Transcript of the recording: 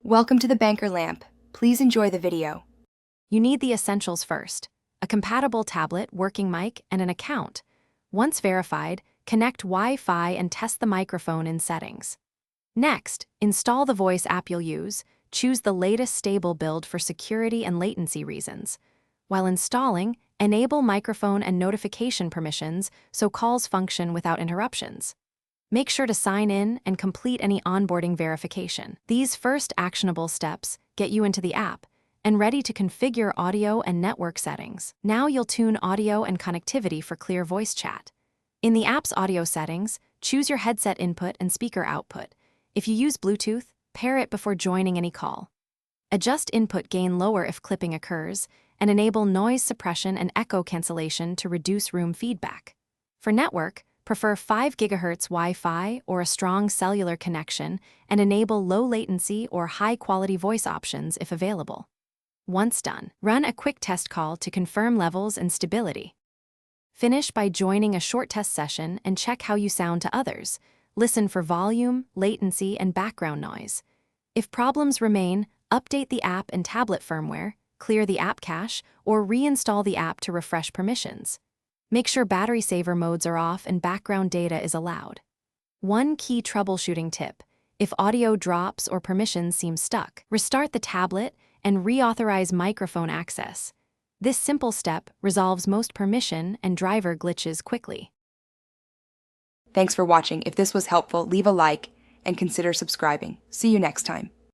Welcome to the Banker Lamp. Please enjoy the video. You need the essentials first: a compatible tablet, working mic, and an account. Once verified, connect Wi-Fi and test the microphone in settings. Next, install the voice app you'll use. Choose the latest stable build for security and latency reasons. While installing, enable microphone and notification permissions so calls function without interruptions. Make sure to sign in and complete any onboarding verification. These first actionable steps get you into the app and ready to configure audio and network settings. Now you'll tune audio and connectivity for clear voice chat. In the app's audio settings, choose your headset input and speaker output. If you use Bluetooth, pair it before joining any call. Adjust input gain lower if clipping occurs, and enable noise suppression and echo cancellation to reduce room feedback. For network, prefer 5 GHz Wi-Fi or a strong cellular connection, and enable low latency or high-quality voice options if available. Once done, run a quick test call to confirm levels and stability. Finish by joining a short test session and check how you sound to others. Listen for volume, latency, and background noise. If problems remain, update the app and tablet firmware, clear the app cache, or reinstall the app to refresh permissions. Make sure battery saver modes are off and background data is allowed. One key troubleshooting tip: if audio drops or permissions seem stuck, restart the tablet and reauthorize microphone access. This simple step resolves most permission and driver glitches quickly. Thanks for watching. If this was helpful, leave a like and consider subscribing. See you next time.